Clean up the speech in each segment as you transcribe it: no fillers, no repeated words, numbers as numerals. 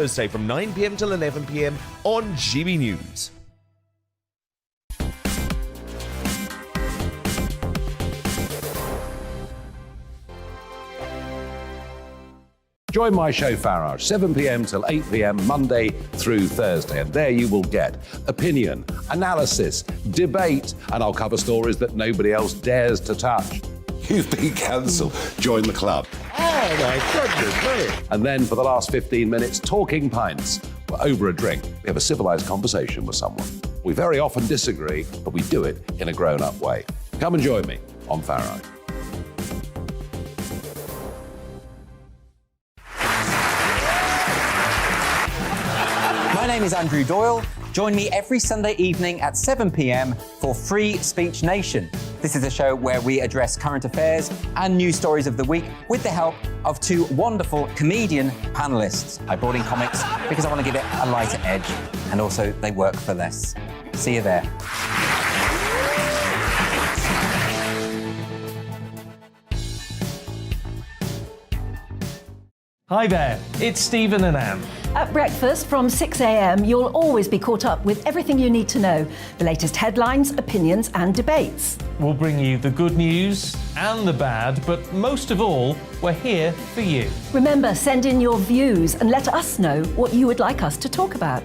Thursday from 9 p.m. till 11 p.m. on GB News. Join my show Farage, 7 p.m. till 8 p.m. Monday through Thursday. And there you will get opinion, analysis, debate, and I'll cover stories that nobody else dares to touch. You've been cancelled. Join the club. Oh my goodness me. And then for the last 15 minutes, talking pints. We're over a drink. We have a civilised conversation with someone. We very often disagree, but we do it in a grown-up way. Come and join me on Farage. My name is Andrew Doyle. Join me every Sunday evening at 7 p.m. for Free Speech Nation. This is a show where we address current affairs and news stories of the week with the help of two wonderful comedian panellists. I brought in comics because I want to give it a lighter edge, and also they work for less. See you there. Hi there, it's Stephen and Anne. At breakfast from 6 a.m, you'll always be caught up with everything you need to know, the latest headlines, opinions and debates. We'll bring you the good news and the bad, but most of all, we're here for you. Remember, send in your views and let us know what you would like us to talk about.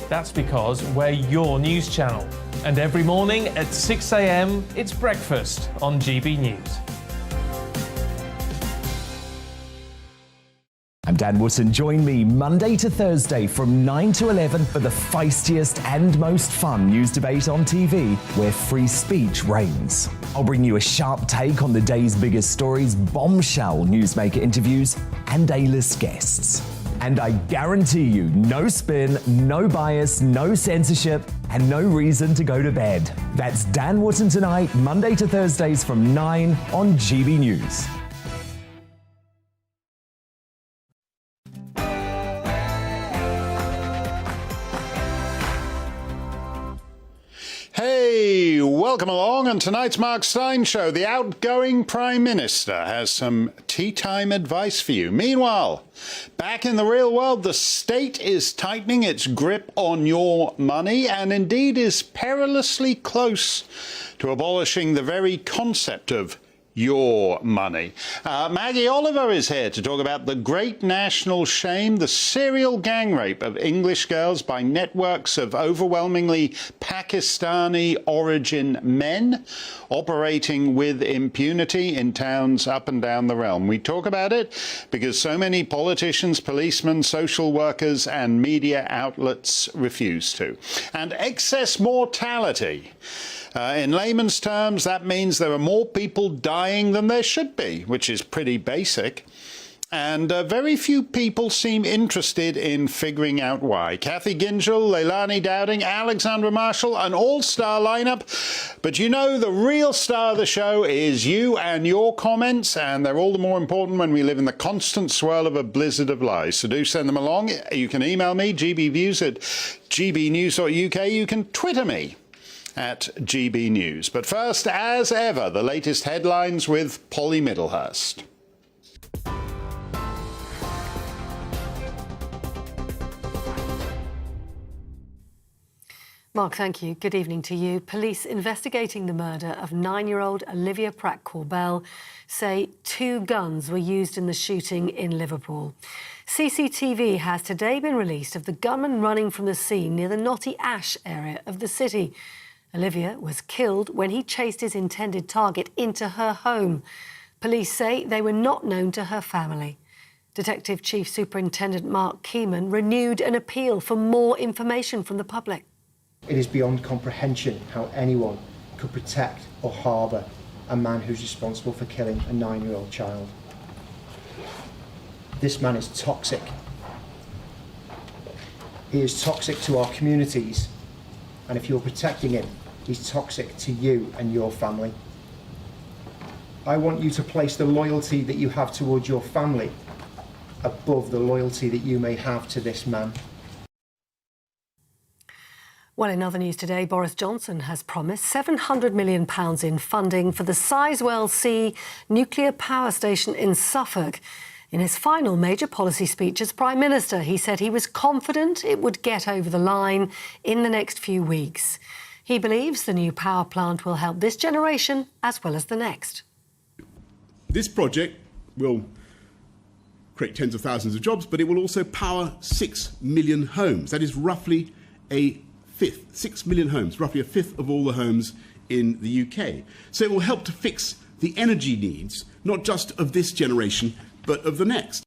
That's because we're your news channel. And every morning at 6 a.m, it's breakfast on GB News. I'm Dan Wootton. Join me Monday to Thursday from 9 to 11 for the feistiest and most fun news debate on TV, where free speech reigns. I'll bring you a sharp take on the day's biggest stories, bombshell newsmaker interviews, and A-list guests. And I guarantee you, no spin, no bias, no censorship, and no reason to go to bed. That's Dan Wootton Tonight, Monday to Thursdays from 9 on GB News. Hey, welcome along on tonight's Mark Steyn Show. The outgoing Prime Minister has some tea time advice for you. Meanwhile, back in the real world, the state is tightening its grip on your money and indeed is perilously close to abolishing the very concept of your money. Maggie Oliver is here to talk about the great national shame, the serial gang rape of English girls by networks of overwhelmingly Pakistani origin men operating with impunity in towns up and down the realm. We talk about it because so many politicians, policemen, social workers and media outlets refuse to. And excess mortality. In layman's terms, that means there are more people dying than there should be, which is pretty basic. And very few people seem interested in figuring out why. Kathy Gingell, Leilani Dowding, Alexandra Marshall, an all-star lineup. But you know, the real star of the show is you and your comments, and they're all the more important when we live in the constant swirl of a blizzard of lies. So do send them along. You can email me, gbviews at gbnews.uk. You can Twitter me at GB News. But first, as ever, the latest headlines with Polly Middlehurst. Mark, thank you. Good evening to you. Police investigating the murder of 9-year-old Olivia Pratt-Corbell say 2 guns were used in the shooting in Liverpool. CCTV has today been released of the gunman running from the scene near the Knotty Ash area of the city. Olivia was killed when he chased his intended target into her home. Police say they were not known to her family. Detective Chief Superintendent Mark Steyn renewed an appeal for more information from the public. It is beyond comprehension how anyone could protect or harbour a man who's responsible for killing a 9-year-old child. This man is toxic. He is toxic to our communities, and if you're protecting him, he's toxic to you and your family. I want you to place the loyalty that you have towards your family above the loyalty that you may have to this man. Well, in other news today, Boris Johnson has promised £700 million in funding for the Sizewell C nuclear power station in Suffolk. In his final major policy speech as Prime Minister, he said he was confident it would get over the line in the next few weeks. He believes the new power plant will help this generation as well as the next. This project will create tens of thousands of jobs, but it will also power 6 million homes. That is roughly a fifth, 6 million homes, roughly a fifth of all the homes in the UK. So it will help to fix the energy needs, not just of this generation, but of the next.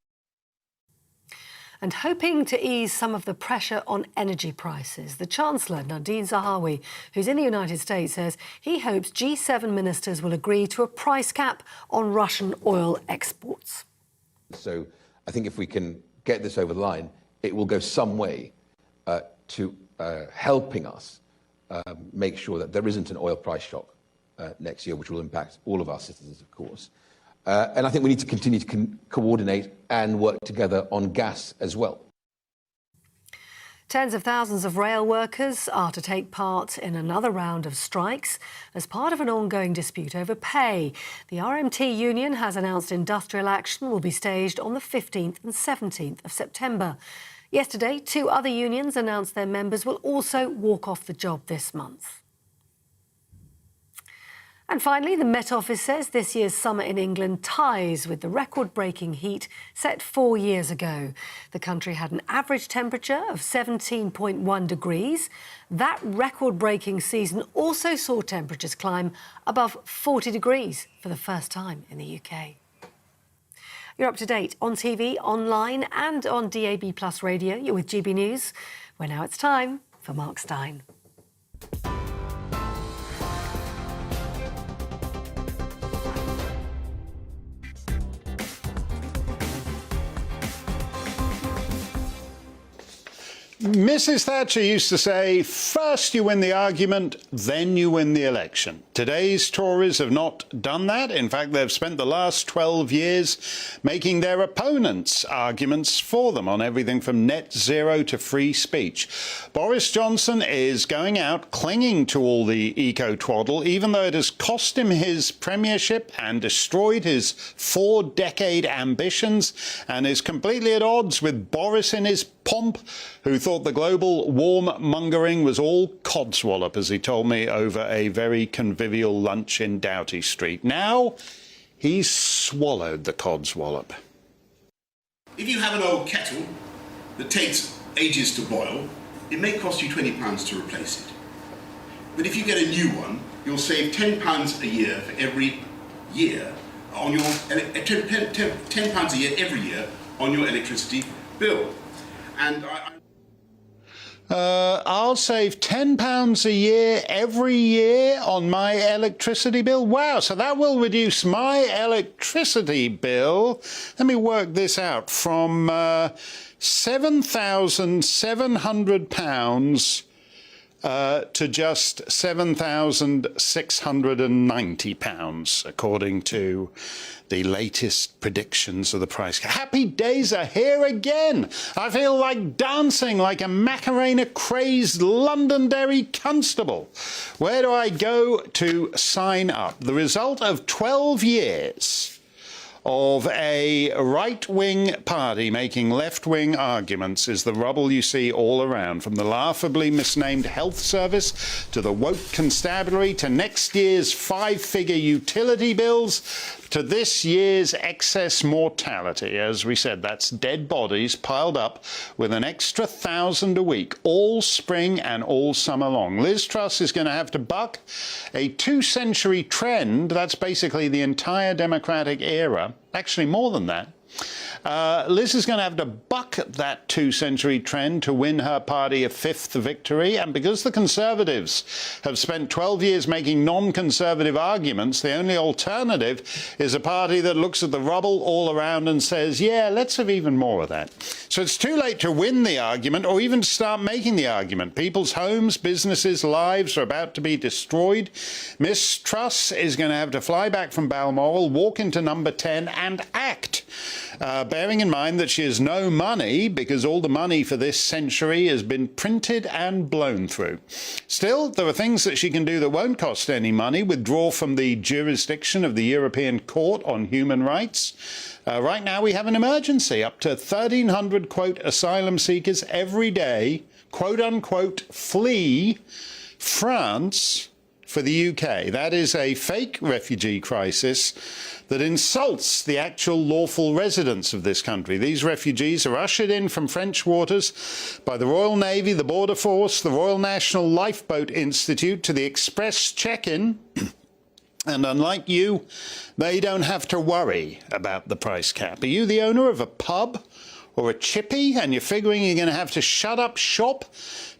And hoping to ease some of the pressure on energy prices, the Chancellor, Nadine Zahawi, who's in the United States, says he hopes G7 ministers will agree to a price cap on Russian oil exports. So I think if we can get this over the line, it will go some way to helping us make sure that there isn't an oil price shock next year, which will impact all of our citizens, of course. And I think we need to continue to coordinate and work together on gas as well. Tens of thousands of rail workers are to take part in another round of strikes as part of an ongoing dispute over pay. The RMT union has announced industrial action will be staged on the 15th and 17th of September. Yesterday, 2 other unions announced their members will also walk off the job this month. And finally, the Met Office says this year's summer in England ties with the record-breaking heat set 4 years ago. The country had an average temperature of 17.1 degrees. That record-breaking season also saw temperatures climb above 40 degrees for the first time in the UK. You're up to date on TV, online and on DAB+ radio. You're with GB News, where now it's time for Mark Steyn. Mrs. Thatcher used to say, first you win the argument, then you win the election. Today's Tories have not done that. In fact, they've spent the last 12 years making their opponents' arguments for them on everything from net zero to free speech. Boris Johnson is going out clinging to all the eco-twaddle, even though it has cost him his premiership and destroyed his 4-decade ambitions, and is completely at odds with Boris in his pomp, who thought the global warmongering was all codswallop, as he told me over a very convivial lunch in Doughty Street. Now he's swallowed the codswallop. If you have an old kettle that takes ages to boil, it may cost you £20 to replace it. But if you get a new one, you'll save £10 a year for every year on your £10 a year every year on your electricity bill. And I'll save £10 a year every year on my electricity bill. Wow, so that will reduce my electricity bill. Let me work this out. From £7,700 to just £7,690, according to the latest predictions of the price. Happy days are here again. I feel like dancing like a Macarena-crazed Londonderry constable. Where do I go to sign up? The result of 12 years of a right-wing party making left-wing arguments is the rubble you see all around, from the laughably misnamed health service to the woke constabulary to next year's 5-figure utility bills to this year's excess mortality. As we said, that's dead bodies piled up with an extra 1,000 a week all spring and all summer long. Liz Truss is going to have to buck a 2-century trend. That's basically the entire Democratic era. Actually, more than that. Liz is going to have to buck that 2-century trend to win her party a 5th victory. And because the Conservatives have spent 12 years making non-conservative arguments, the only alternative is a party that looks at the rubble all around and says, yeah, let's have even more of that. So it's too late to win the argument or even to start making the argument. People's homes, businesses, lives are about to be destroyed. Miss Truss is going to have to fly back from Balmoral, walk into number 10 and act. bearing in mind that she has no money because all the money for this century has been printed and blown through. Still, there are things that she can do that won't cost any money. Withdraw from the jurisdiction of the European Court on Human Rights. Right now we have an emergency. Up to 1,300, quote, asylum seekers every day, quote unquote, flee France for the UK. That is a fake refugee crisis that insults the actual lawful residents of this country. These refugees are ushered in from French waters by the Royal Navy, the Border Force, the Royal National Lifeboat Institute to the express check-in. And unlike you, they don't have to worry about the price cap. Are you the owner of a pub or a chippy and you're figuring you're going to have to shut up shop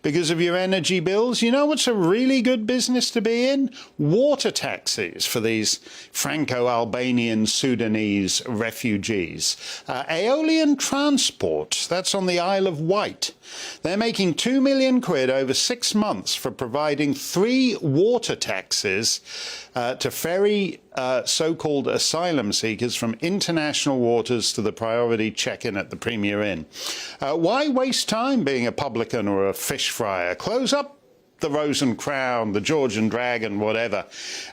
because of your energy bills? You know what's a really good business to be in? Water taxis for these Franco-Albanian Sudanese refugees. Aeolian transport, that's on the Isle of Wight. They're making £2 million over 6 months for providing 3 water taxis to ferry so-called asylum seekers from international waters to the priority check-in at the Premier Inn. Why waste time being a publican or a fish fryer? Close up the Rose and Crown, the George and Dragon, whatever,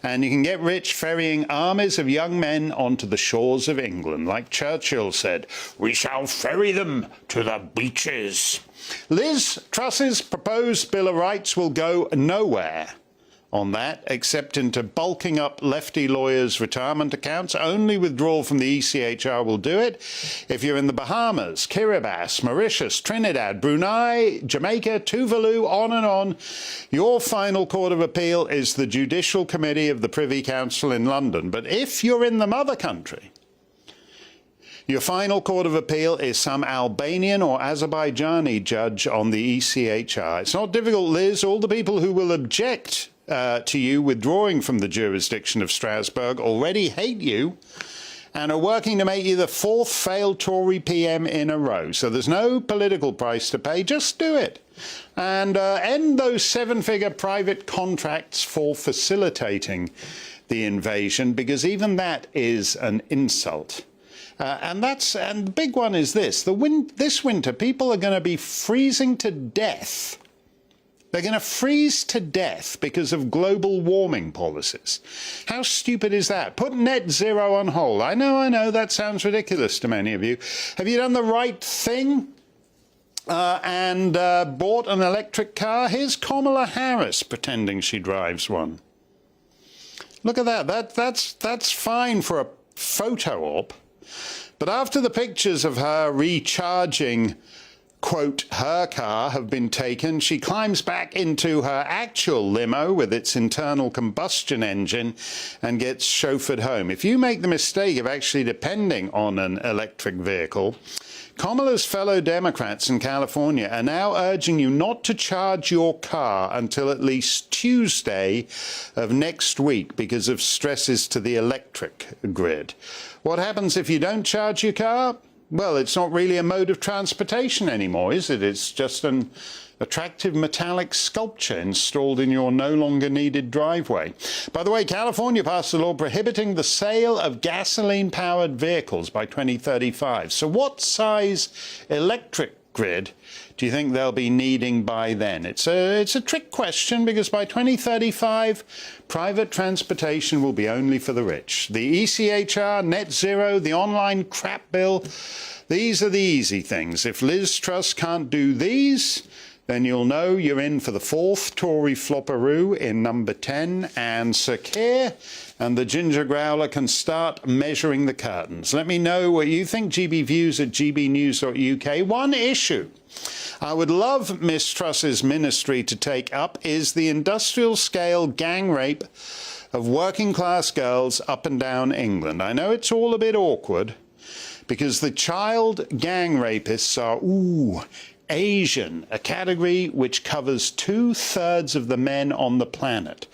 and you can get rich ferrying armies of young men onto the shores of England. Like Churchill said, "We shall ferry them to the beaches." Liz Truss's proposed Bill of Rights will go nowhere on that, except into bulking up lefty lawyers' retirement accounts. Only withdrawal from the ECHR will do it. If you're in the Bahamas, Kiribati, Mauritius, Trinidad, Brunei, Jamaica, Tuvalu, on and on, your final court of appeal is the Judicial Committee of the Privy Council in London. But if you're in the mother country, your final court of appeal is some Albanian or Azerbaijani judge on the ECHR. It's not difficult, Liz. All the people who will object to you withdrawing from the jurisdiction of Strasbourg already hate you and are working to make you the 4th failed Tory PM in a row. So there's no political price to pay. Just do it. And end those 7-figure private contracts for facilitating the invasion, because even that is an insult. And the big one is this. This winter, people are going to be freezing to death. They're going to freeze to death because of global warming policies. How stupid is that? Put net zero on hold. I know, that sounds ridiculous to many of you. Have you done the right thing and bought an electric car? Here's Kamala Harris pretending she drives one. Look at that. That's fine for a photo op. But after the pictures of her recharging, quote, her car have been taken, she climbs back into her actual limo with its internal combustion engine and gets chauffeured home. If you make the mistake of actually depending on an electric vehicle, Kamala's fellow Democrats in California are now urging you not to charge your car until at least Tuesday of next week because of stresses to the electric grid. What happens if you don't charge your car? Well, it's not really a mode of transportation anymore, is it? It's just an attractive metallic sculpture installed in your no longer needed driveway. By the way, California passed a law prohibiting the sale of gasoline-powered vehicles by 2035. So what size electric grid do you think they'll be needing by then? It's a trick question, because by 2035, private transportation will be only for the rich. The ECHR, net zero, the online crap bill, these are the easy things. If Liz Truss can't do these, then you'll know you're in for the 4th Tory flopperoo in number 10, and Sir Keir and the Ginger Growler can start measuring the curtains. Let me know what you think. GBViews at gbnews.uk. One issue I would love Miss Truss's ministry to take up is the industrial-scale gang rape of working-class girls up and down England. I know it's all a bit awkward, because the child gang rapists are, Asian, a category which covers 2/3 of the men on the planet.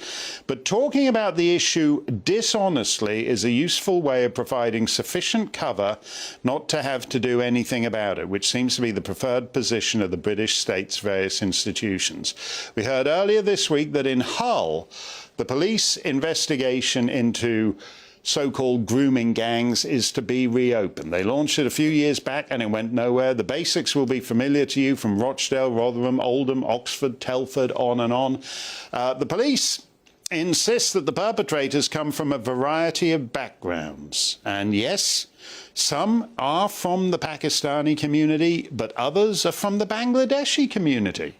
But talking about the issue dishonestly is a useful way of providing sufficient cover not to have to do anything about it, which seems to be the preferred position of the British state's various institutions. We heard earlier this week that in Hull, the police investigation into so-called grooming gangs is to be reopened. They launched it a few years back and it went nowhere. The basics will be familiar to you from Rochdale, Rotherham, Oldham, Oxford, Telford, on and on. The police insist that the perpetrators come from a variety of backgrounds. And yes, some are from the Pakistani community, but others are from the Bangladeshi community.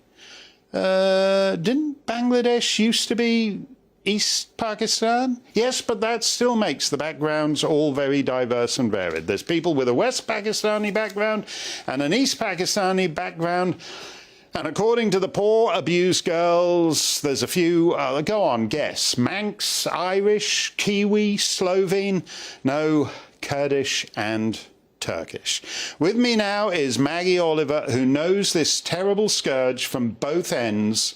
Didn't Bangladesh used to be East Pakistan? Yes, but that still makes the backgrounds all very diverse and varied. There's people with a West Pakistani background and an East Pakistani background. And according to the poor abused girls, there's a few, go on, guess. Manx, Irish, Kiwi, Slovene, no, Kurdish and Turkish. With me now is Maggie Oliver, who knows this terrible scourge from both ends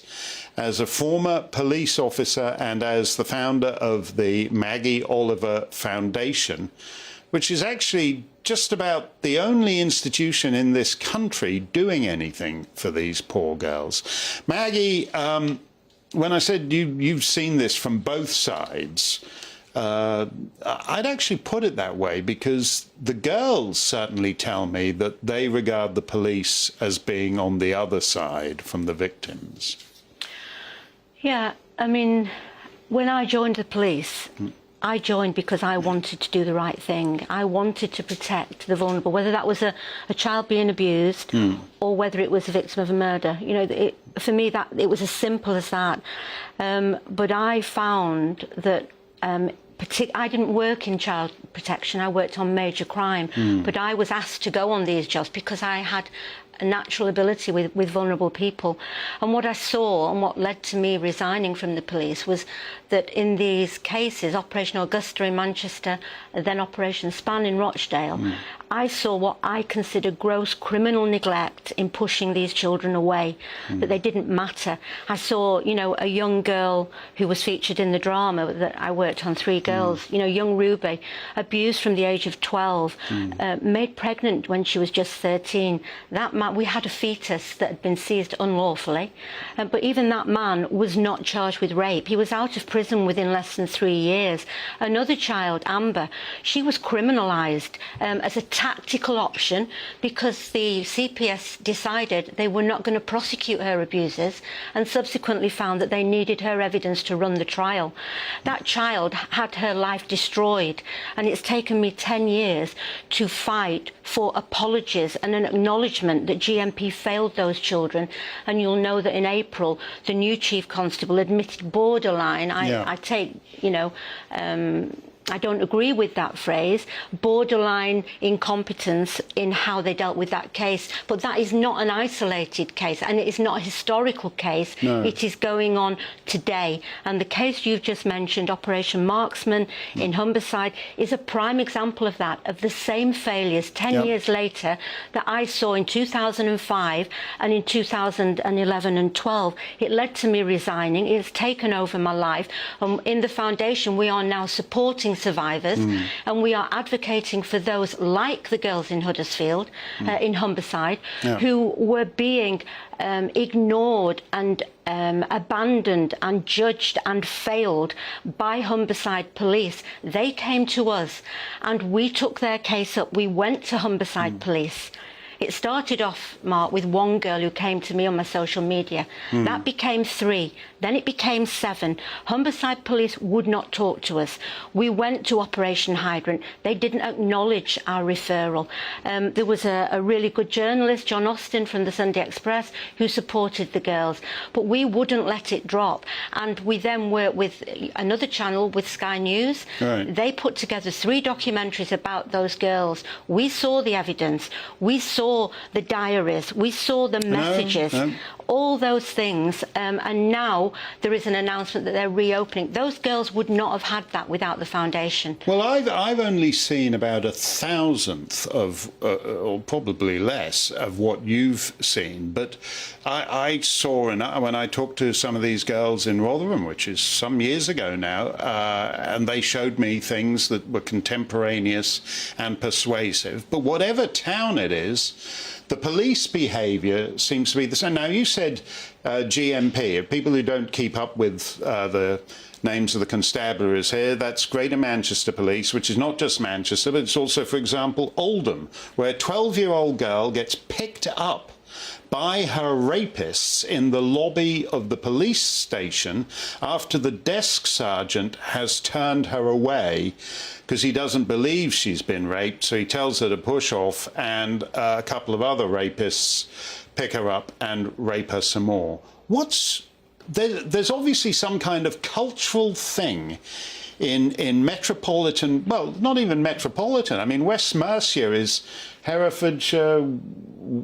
as a former police officer and as the founder of the Maggie Oliver Foundation, which is actually just about the only institution in this country doing anything for these poor girls. Maggie, when I said you've seen this from both sides, I'd actually put it that way because the girls certainly tell me that they regard the police as being on the other side from the victims. Yeah, I mean, when I joined the police, I joined because I wanted to do the right thing. I wanted to protect the vulnerable, whether that was a child being abused or whether it was a victim of a murder. You know, for me, it was as simple as that. But I found that I didn't work in child protection. I worked on major crime. But I was asked to go on these jobs because I had a natural ability with vulnerable people. And what I saw and what led to me resigning from the police was that in these cases, Operation Augusta in Manchester, then Operation Span in Rochdale, I saw what I consider gross criminal neglect in pushing these children away, that they didn't matter. I saw, you know, a young girl who was featured in the drama that I worked on, 3 girls, you know, young Ruby, abused from the age of 12, made pregnant when she was just 13. We had a fetus that had been seized unlawfully, but even that man was not charged with rape. He was out of prison within less than 3 years. Another child, Amber, she was criminalised as a tactical option because the CPS decided they were not going to prosecute her abusers and subsequently found that they needed her evidence to run the trial. That child had her life destroyed, and it's taken me 10 years to fight for apologies and an acknowledgement that GMP failed those children. And you'll know that in April, the new Chief Constable admitted borderline. I take, you know, I don't agree with that phrase, borderline incompetence in how they dealt with that case. But that is not an isolated case, and it is not a historical case. No. It is going on today. And the case you've just mentioned, Operation Marksman in Humberside, is a prime example of that, of the same failures 10 years later that I saw in 2005 and in 2011 and 12. It led to me resigning. It's taken over my life. In the foundation, we are now supporting survivors, and we are advocating for those like the girls in Huddersfield, in Humberside, who were being ignored and abandoned and judged and failed by Humberside police. They came to us and we took their case up. We went to Humberside police. It started off, Mark, with 1 girl who came to me on my social media. That became 3. Then it became 7. Humberside police would not talk to us. We went to Operation Hydrant. They didn't acknowledge our referral. There was a really good journalist, John Austin from the Sunday Express, who supported the girls. But we wouldn't let it drop. And we then worked with another channel, with Sky News. Right. They put together 3 documentaries about those girls. We saw the evidence. We saw the diaries, we saw the messages, all those things, and now there is an announcement that they're reopening. Those girls would not have had that without the foundation. Well, I've only seen about 1,000th of, or probably less, of what you've seen, but I saw, when I talked to some of these girls in Rotherham, which is some years ago now, and they showed me things that were contemporaneous and persuasive. But whatever town it is, The police behaviour seems to be the same. Now, you said GMP, people who don't keep up with the names of the constabularies here, that's Greater Manchester Police, which is not just Manchester, but it's also, for example, Oldham, where a 12-year-old girl gets picked up by her rapists in the lobby of the police station after the desk sergeant has turned her away because he doesn't believe she's been raped, so he tells her to push off, and a couple of other rapists pick her up and rape her some more. There's obviously some kind of cultural thing in metropolitan, well, not even metropolitan. I mean, West Mercia is Herefordshire,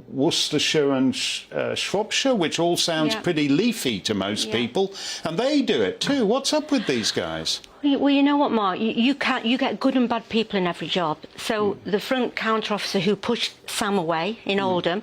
Worcestershire and Shropshire, which all sounds pretty leafy to most people, and they do it too. What's up with these guys? Well, you know what, Mark? You get good and bad people in every job. So the front counter officer who pushed Sam away in Oldham,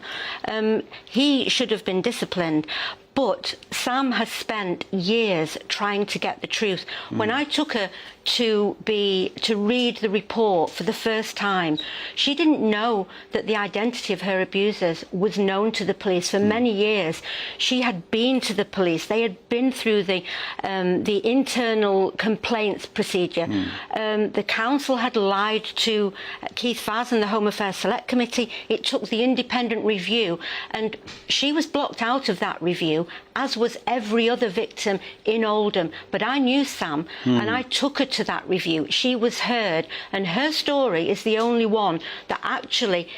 he should have been disciplined. But Sam has spent years trying to get the truth. When I took her to read the report for the first time, she didn't know that the identity of her abusers was known to the police for many years. She had been to the police. They had been through the internal complaints procedure. The council had lied to Keith Faz and the Home Affairs Select Committee. It took the independent review, and she was blocked out of that review, as was every other victim in Oldham. But I knew Sam, and I took her to that review. She was heard, and her story is the only one that actually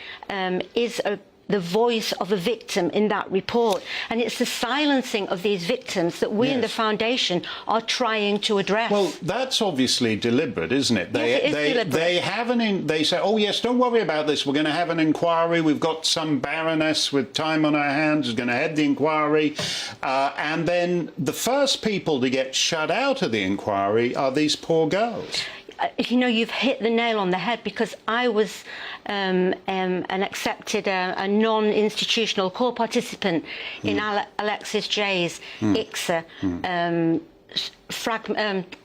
is the voice of a victim in that report. And it's the silencing of these victims that we in the foundation are trying to address. Well, that's obviously deliberate, isn't it? They say, oh yes, don't worry about this, we're going to have an inquiry, we've got some baroness with time on her hands who's going to head the inquiry, and then the first people to get shut out of the inquiry are these poor girls. You know, you've hit the nail on the head, because I was an accepted, a non-institutional core participant in Alexis Jay's ICSA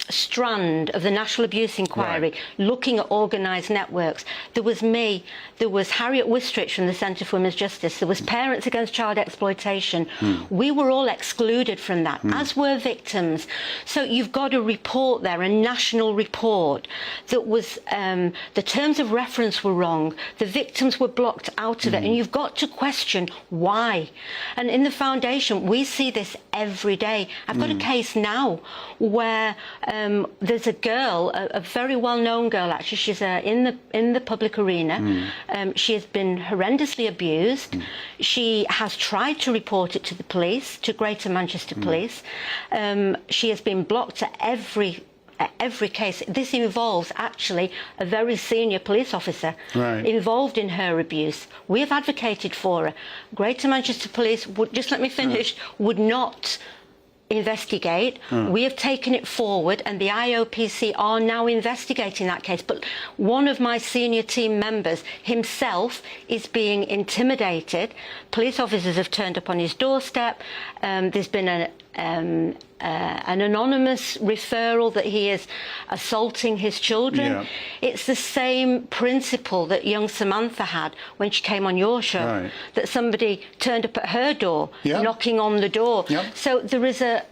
strand of the National Abuse Inquiry, looking at organised networks. There was me, there was Harriet Wistrich from the Centre for Women's Justice, there was Parents Against Child Exploitation. We were all excluded from that, as were victims. So you've got a report there, a national report, that was, the terms of reference were wrong, the victims were blocked out of it, and you've got to question why. And in the foundation, we see this every day. I've got a case now where there's a girl, a very well-known girl actually, she's in the public arena. She has been horrendously abused. She has tried to report it to the police, to Greater Manchester Police. She has been blocked at every case. This involves actually a very senior police officer involved in her abuse. We have advocated for her. Greater Manchester Police would, just let me finish, would not investigate. We have taken it forward, and the IOPC are now investigating that case. But one of my senior team members himself is being intimidated. Police officers have turned up on his doorstep. There's been an anonymous referral that he is assaulting his children. It's the same principle that young Samantha had when she came on your show, that somebody turned up at her door, knocking on the door. So there is a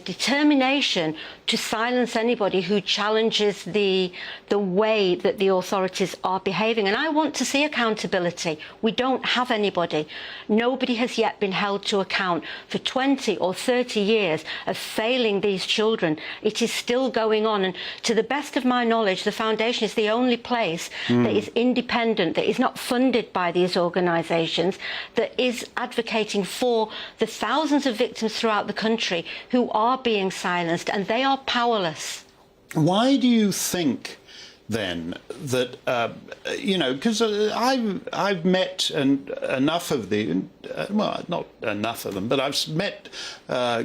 determination to silence anybody who challenges the way that the authorities are behaving. And I want to see accountability. We don't have anybody. Nobody has yet been held to account for 20 or 30 years of failing these children. It is still going on, and to the best of my knowledge, the foundation is the only place that is independent, that is not funded by these organisations, that is advocating for the thousands of victims throughout the country who are being silenced, and they are powerless. Why do you think then that you know, because I've met enough of the well, not enough of them, but I've met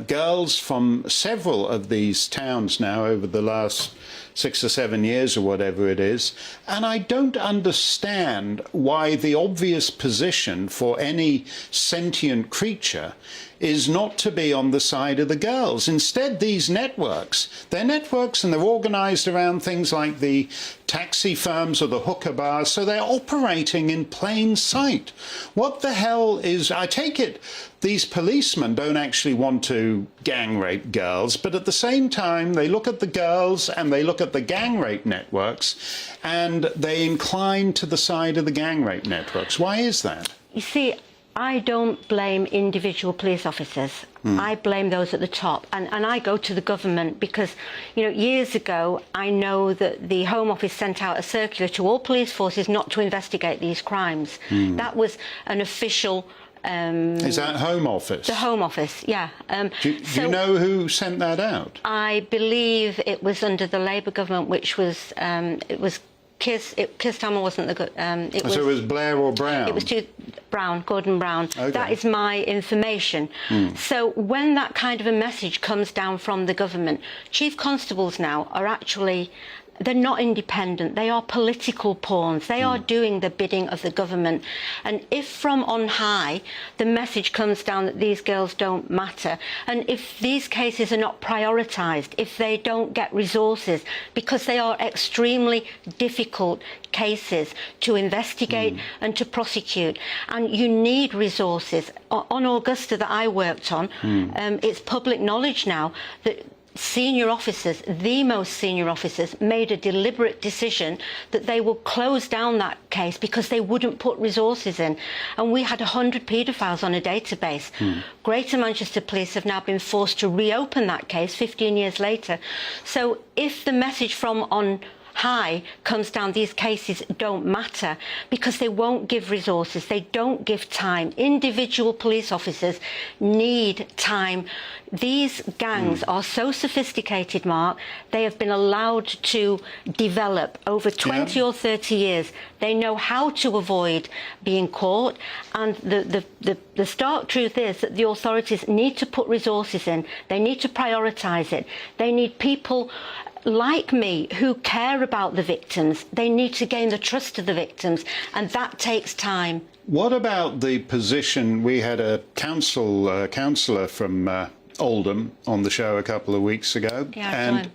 girls from several of these towns now over the last 6 or 7 years or whatever it is. And I don't understand why the obvious position for any sentient creature is not to be on the side of the girls. Instead, these networks, they're networks and they're organised around things like the taxi firms or the hookah bars, so they're operating in plain sight. What the hell is... I take it these policemen don't actually want to gang rape girls, but at the same time, they look at the girls and they look at the gang rape networks and they incline to the side of the gang rape networks. Why is that? You see, I don't blame individual police officers. I blame those at the top. And I go to the government because, you know, years ago, I know that the Home Office sent out a circular to all police forces not to investigate these crimes. That was an official... is that Home Office? The Home Office, yeah. Do you know who sent that out? I believe it was under the Labour government, which was... it was Keir Starmer wasn't the good... so it was Blair or Brown? It was Gordon Brown. Okay. That is my information. So when that kind of a message comes down from the government, chief constables now are actually... They're not independent. They are political pawns. They are doing the bidding of the government. And if from on high the message comes down that these girls don't matter, and if these cases are not prioritised, if they don't get resources, because they are extremely difficult cases to investigate and to prosecute, and you need resources. On Augusta that I worked on, it's public knowledge now that senior officers, the most senior officers, made a deliberate decision that they will close down that case because they wouldn't put resources in. And we had 100 paedophiles on a database. Greater Manchester Police have now been forced to reopen that case 15 years later. So if the message from on high comes down, these cases don't matter because they won't give resources, they don't give time. Individual police officers need time. These gangs are so sophisticated, Mark, they have been allowed to develop over 20 or 30 years. They know how to avoid being caught, and the stark truth is that the authorities need to put resources in, they need to prioritise it, they need people like me who care about the victims. They need to gain the trust of the victims, and that takes time. What about the position? We had a councillor from Oldham on the show a couple of weeks ago, and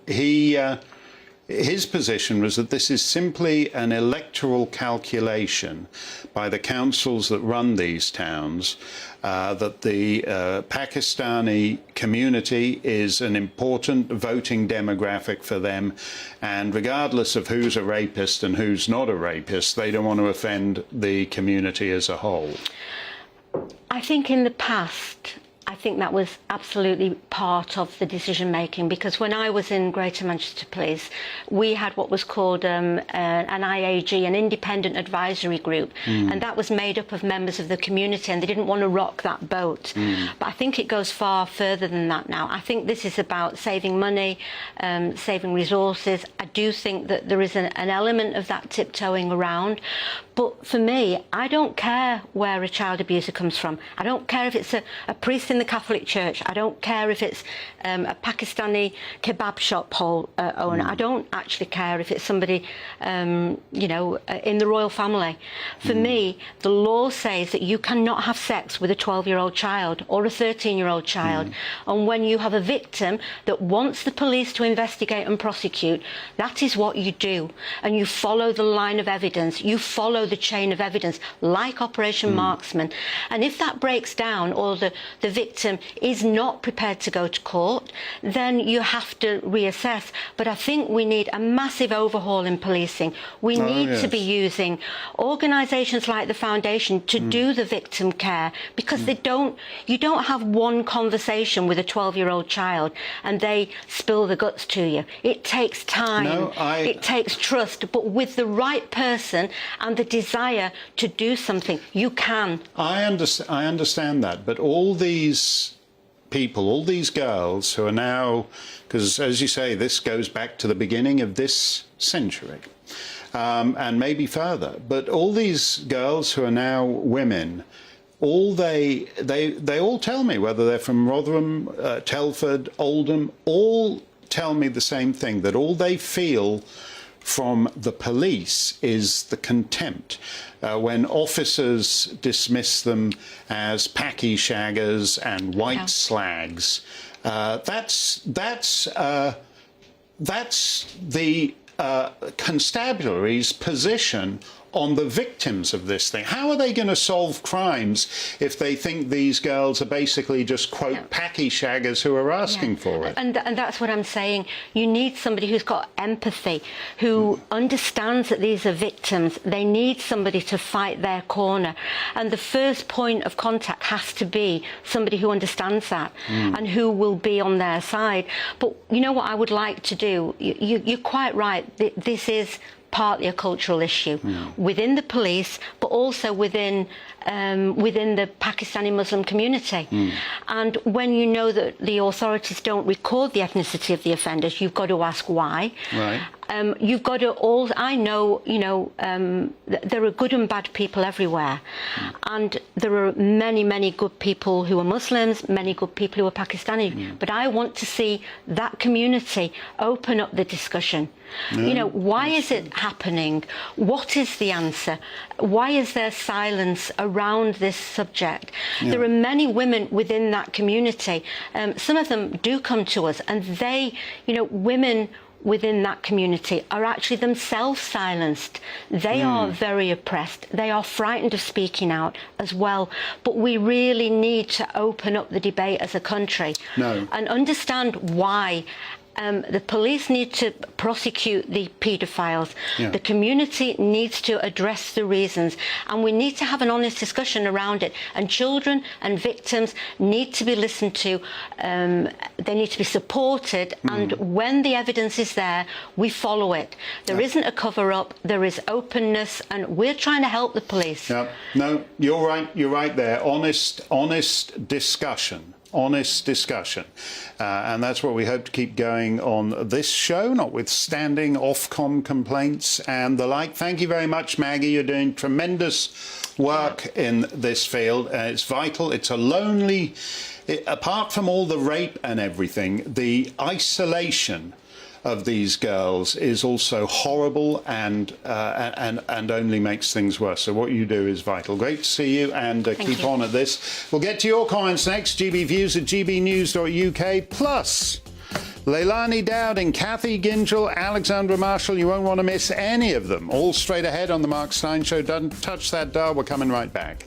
his position was that this is simply an electoral calculation by the councils that run these towns, that the Pakistani community is an important voting demographic for them, and regardless of who's a rapist and who's not a rapist, they don't want to offend the community as a whole. I think in the past, I think that was absolutely part of the decision making, because when I was in Greater Manchester Police, we had what was called an IAG, an independent advisory group, and that was made up of members of the community, and they didn't want to rock that boat. But I think it goes far further than that now. I think this is about saving money, saving resources. I do think that there is an element of that tiptoeing around. But for me, I don't care where a child abuser comes from. I don't care if it's a priest in the Catholic Church. I don't care if it's a Pakistani kebab shop owner. I don't actually care if it's somebody, you know, in the royal family. For me, the law says that you cannot have sex with a 12-year-old child or a 13-year-old child. And when you have a victim that wants the police to investigate and prosecute, that is what you do. And you follow the line of evidence. You follow the chain of evidence, like Operation Marksman. And if that breaks down, or the victim is not prepared to go to court, then you have to reassess. But I think we need a massive overhaul in policing. We need to be using organisations like the Foundation to do the victim care, because you don't have one conversation with a 12-year-old child and they spill the guts to you. It takes time, it takes trust, but with the right person and the desire to do something, you can. I understand that, but all these people, all these girls who are now, because as you say, this goes back to the beginning of this century, and maybe further, but all these girls who are now women, they all tell me, whether they're from Rotherham, Telford, Oldham, all tell me the same thing, that all they feel from the police is the contempt. When officers dismiss them as packy shaggers and white slags, that's the constabulary's position on the victims of this thing. How are they going to solve crimes if they think these girls are basically just, quote, packy shaggers who are asking for it? And that's what I'm saying. You need somebody who's got empathy, who understands that these are victims. They need somebody to fight their corner. And the first point of contact has to be somebody who understands that and who will be on their side. But you know what I would like to do? You're quite right. This is partly a cultural issue within the police, but also within the Pakistani Muslim community. And when you know that the authorities don't record the ethnicity of the offenders, you've got to ask why. Right. You've got to I know, there are good and bad people everywhere. And there are many, many good people who are Muslims, many good people who are Pakistani. But I want to see that community open up the discussion. Why is it happening? What is the answer? Why is there silence around this subject? There are many women within that community. Some of them do come to us, and they, women within that community are actually themselves silenced. They are very oppressed. They are frightened of speaking out as well. But we really need to open up the debate as a country and understand why. The police need to prosecute the paedophiles. The community needs to address the reasons, and we need to have an honest discussion around it. And children and victims need to be listened to. They need to be supported, and when the evidence is there, we follow it. There isn't a cover-up, there is openness, and we're trying to help the police. No, you're right. You're right there. Honest discussion. Honest discussion. And that's what we hope to keep going on this show, notwithstanding Ofcom complaints and the like. Thank you very much, Maggie. You're doing tremendous work in this field. It's vital. It's a lonely, apart from all the rape and everything, the isolation of these girls is also horrible and only makes things worse. So what you do is vital. Great to see you, and keep on at this. We'll get to your comments next. GBViews at gbnews.uk. Plus, Leilani Dowding, Kathy Gingell, Alexandra Marshall. You won't want to miss any of them. All straight ahead on the Mark Steyn Show. Don't touch that dial. We're coming right back.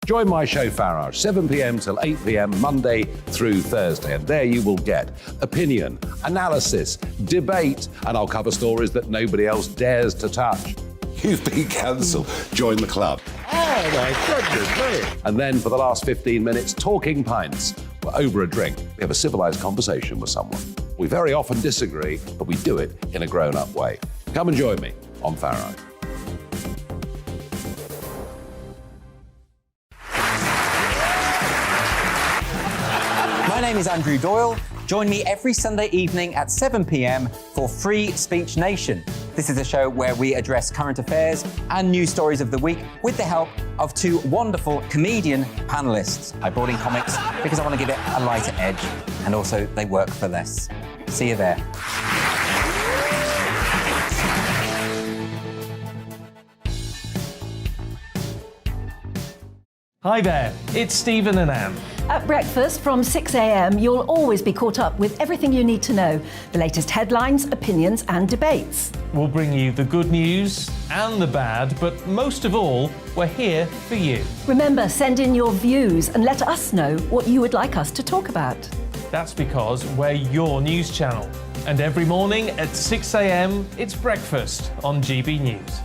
Join my show Farage, 7 p.m. till 8 p.m. Monday through Thursday. And there you will get opinion, analysis, debate, and I'll cover stories that nobody else dares to touch. You've been cancelled. Join the club. Oh, my goodness me. And then for the last 15 minutes, talking pints. We're over a drink. We have a civilised conversation with someone. We very often disagree, but we do it in a grown-up way. Come and join me on Farage. My name is Andrew Doyle. Join me every Sunday evening at 7 p.m. for Free Speech Nation. This is a show where we address current affairs and news stories of the week with the help of two wonderful comedian panellists. I brought in comics because I want to give it a lighter edge, and also they work for less. See you there. Hi there, it's Stephen and Anne. At breakfast from 6 a.m, you'll always be caught up with everything you need to know, the latest headlines, opinions and debates. We'll bring you the good news and the bad, but most of all, we're here for you. Remember, send in your views and let us know what you would like us to talk about. That's because we're your news channel. And every morning at 6 a.m, it's breakfast on GB News.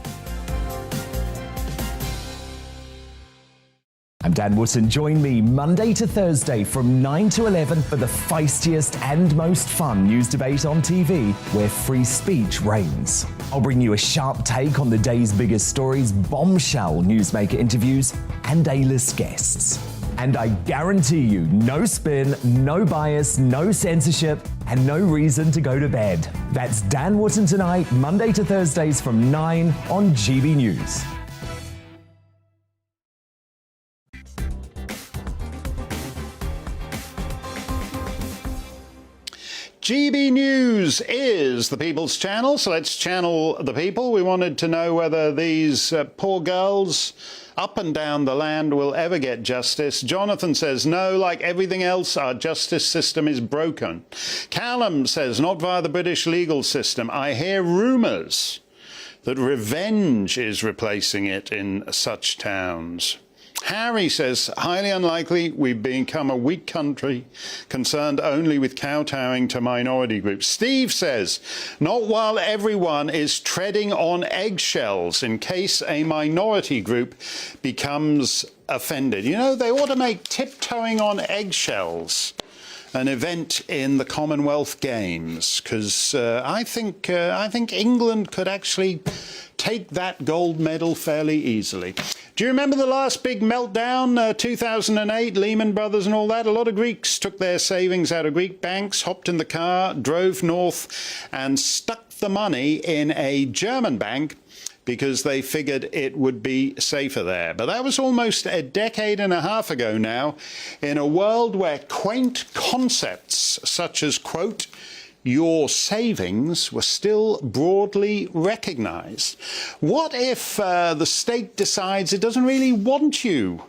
I'm Dan Wootton. Join me Monday to Thursday from 9 to 11 for the feistiest and most fun news debate on TV, where free speech reigns. I'll bring you a sharp take on the day's biggest stories, bombshell newsmaker interviews, and A-list guests. And I guarantee you, no spin, no bias, no censorship, and no reason to go to bed. That's Dan Wootton tonight, Monday to Thursdays from 9 on GB News. GB News is the People's Channel, so let's channel the people. We wanted to know whether these poor girls up and down the land will ever get justice. Jonathan says, no, like everything else, our justice system is broken. Callum says, not via the British legal system. I hear rumours that revenge is replacing it in such towns. Harry says, highly unlikely. We've become a weak country, concerned only with kowtowing to minority groups. Steve says, not while everyone is treading on eggshells in case a minority group becomes offended. You know, they ought to make tiptoeing on eggshells an event in the Commonwealth Games, because I think England could actually take that gold medal fairly easily. Do you remember the last big meltdown, 2008, Lehman Brothers and all that? A lot of Greeks took their savings out of Greek banks, hopped in the car, drove north and stuck the money in a German bank because they figured it would be safer there. But that was almost a decade and a half ago now, in a world where quaint concepts such as, quote, your savings were still broadly recognised. What if the state decides it doesn't really want you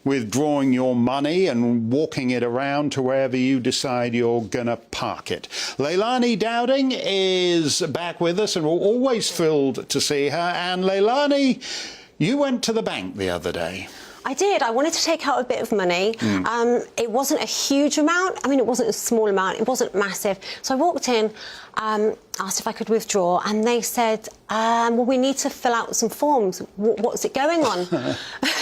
withdrawing your money and walking it around to wherever you decide you're going to park it? Leilani Dowding is back with us, and we're always thrilled to see her. And Leilani, you went to the bank the other day. I did. I wanted to take out a bit of money. It wasn't a huge amount. I mean, it wasn't a small amount. It wasn't massive. So I walked in, asked if I could withdraw, and they said, well, we need to fill out some forms. What's it going on?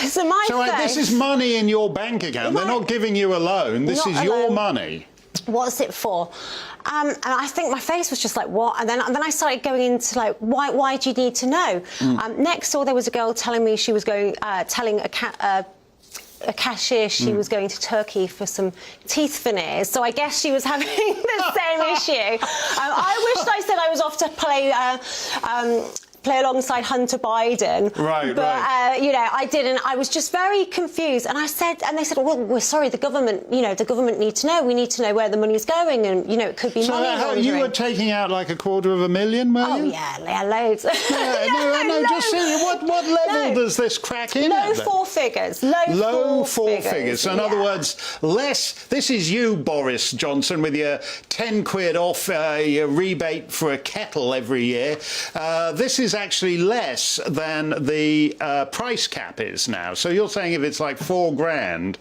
So this is money in your bank account. They're not giving you a loan. This is your money. What's it for? And I think my face was just like, what? And then I started going into like, why do you need to know? Next door, there was a girl telling me she was going, telling a cashier she was going to Turkey for some teeth veneers. So I guess she was having the same issue. I wished I said I was off to play alongside Hunter Biden. But, you know, I didn't. I was just very confused. And they said, well, we're sorry, the government, you know, the government need to know. We need to know where the money's going, and, you know, it could be money laundering. You were taking out like $250,000, were you? Yeah, loads. No, just see, what level does this crack in at? Low four figures. Low four figures. So in other words, less. This is you, Boris Johnson, with your 10 quid off your rebate for a kettle every year. This is actually less than the price cap is now. So you're saying if it's like $4,000,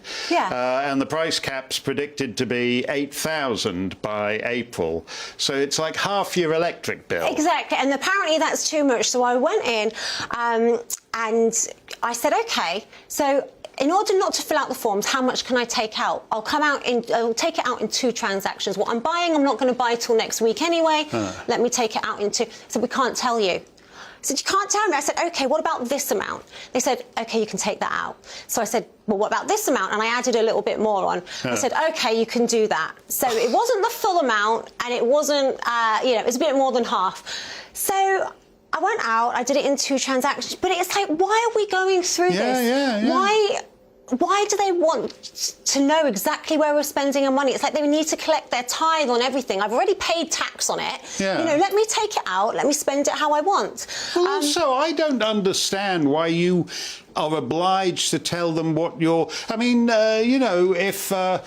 and the price cap's predicted to be 8,000 by April, so it's like half your electric bill. Exactly, and apparently that's too much. So I went in and I said, okay, so in order not to fill out the forms, how much can I take out? I'll take it out in 2 transactions. What I'm buying, I'm not going to buy till next week anyway. Let me take it out in 2. So we can't tell you. I said, you can't tell me. I said, OK, what about this amount? They said, OK, you can take that out. So I said, well, what about this amount? And I added a little bit more on. I said, OK, you can do that. So it wasn't the full amount, and it wasn't, you know, it was a bit more than half. So I went out, I did it in 2 transactions, but it's like, why are we going through this? Why do they want to know exactly where we're spending our money? It's like they need to collect their tithe on everything. I've already paid tax on it. You know, let me take it out, let me spend it how I want. Well, also, I don't understand why you are obliged to tell them what you're... I mean, you know, if I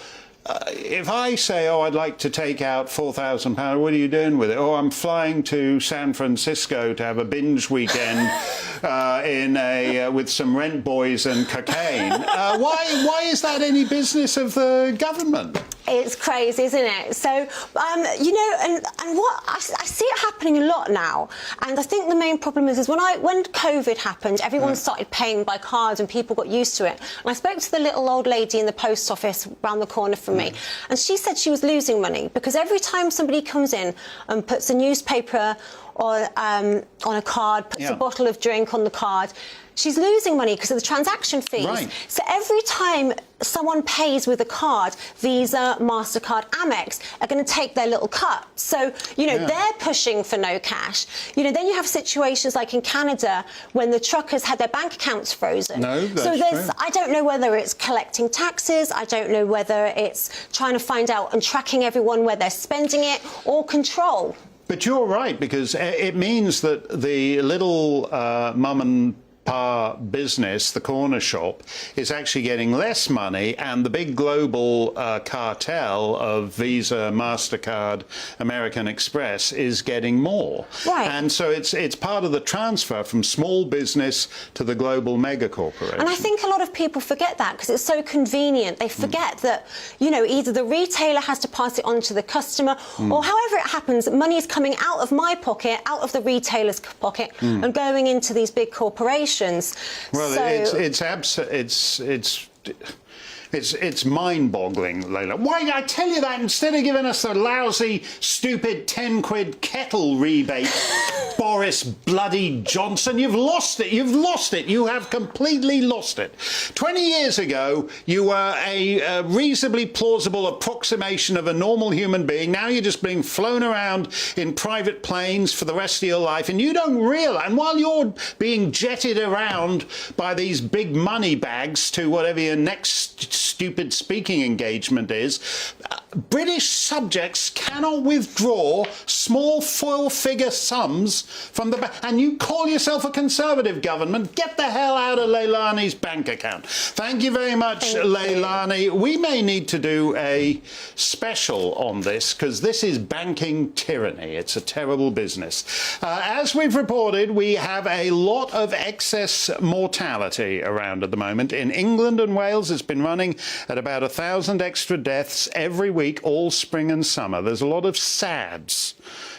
say, oh, I'd like to take out £4,000, what are you doing with it? Oh, I'm flying to San Francisco to have a binge weekend with some rent boys and cocaine. Why is that any business of the government? It's crazy, isn't it? So, you know, and what I see it happening a lot now. And I think the main problem is when COVID happened, everyone started paying by cards and people got used to it. And I spoke to the little old lady in the post office around the corner from me, and she said she was losing money because every time somebody comes in and puts a newspaper on a card, puts a bottle of drink on the card, she's losing money because of the transaction fees. Right. So every time someone pays with a card, Visa, MasterCard, Amex are going to take their little cut. So, they're pushing for no cash. Then you have situations like in Canada when the truckers had their bank accounts frozen. No, that's so true. I don't know whether it's collecting taxes, I don't know whether it's trying to find out and tracking everyone where they're spending it, or control. But you're right, because it means that the little mum and business, the corner shop, is actually getting less money, and the big global cartel of Visa, MasterCard, American Express is getting more. Right. And so it's part of the transfer from small business to the global mega corporation. And I think a lot of people forget that because it's so convenient. They forget that, either the retailer has to pass it on to the customer, or however it happens, money is coming out of my pocket, out of the retailer's pocket, and going into these big corporations. Well, it's mind-boggling, Layla. Why, I tell you that, instead of giving us the lousy, stupid 10-quid kettle rebate, Boris bloody Johnson, you've lost it. You've lost it. You have completely lost it. 20 years ago, you were a reasonably plausible approximation of a normal human being. Now you're just being flown around in private planes for the rest of your life, and you don't realise. And while you're being jetted around by these big money bags to whatever your next stupid speaking engagement is, British subjects cannot withdraw small four-figure sums from the and you call yourself a Conservative government? Get the hell out of Leilani's bank account. Thank you very much, Leilani. We may need to do a special on this, because this is banking tyranny. It's a terrible business. As we've reported, we have a lot of excess mortality around at the moment. In England and Wales, it's been running at about 1,000 extra deaths every week, all spring and summer. There's a lot of SADS,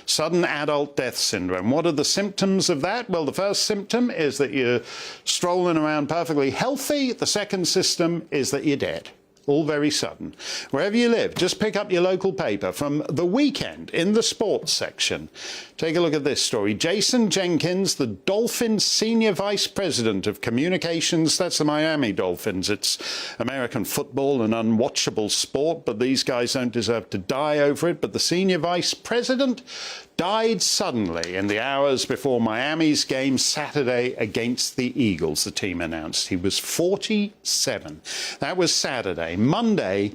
sudden adult death syndrome. What are the symptoms of that? Well, the first symptom is that you're strolling around perfectly healthy. The second symptom is that you're dead. All very sudden. Wherever you live, just pick up your local paper from the weekend in the sports section. Take a look at this story. Jason Jenkins, the Dolphins Senior Vice President of Communications. That's the Miami Dolphins. It's American football, an unwatchable sport, but these guys don't deserve to die over it. But the Senior Vice President died suddenly in the hours before Miami's game Saturday against the Eagles, the team announced. He was 47. That was Saturday. Monday,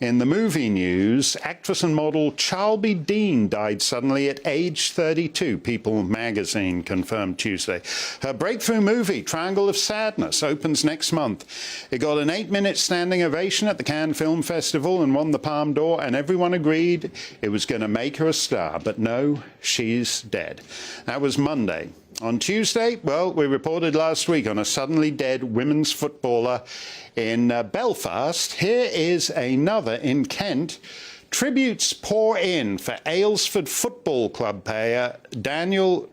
in the movie news, actress and model Charlie Dean died suddenly at age 32, People magazine confirmed Tuesday. Her breakthrough movie, Triangle of Sadness, opens next month. It got an 8-minute standing ovation at the Cannes Film Festival and won the Palme d'Or, and everyone agreed it was going to make her a star. But no, she's dead. That was Monday. On Tuesday, well, we reported last week on a suddenly dead women's footballer in Belfast. Here is another in Kent. Tributes pour in for Aylesford Football Club player Danielle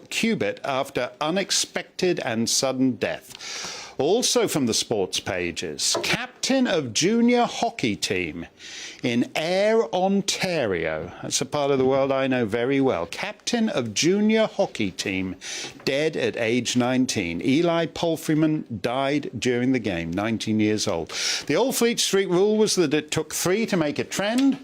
Cubitt after unexpected and sudden death. Also from the sports pages, captain of junior hockey team in Ayr, Ontario. That's a part of the world I know very well. Captain of junior hockey team, dead at age 19. Eli Palfreyman died during the game, 19 years old. The old Fleet Street rule was that it took 3 to make a trend.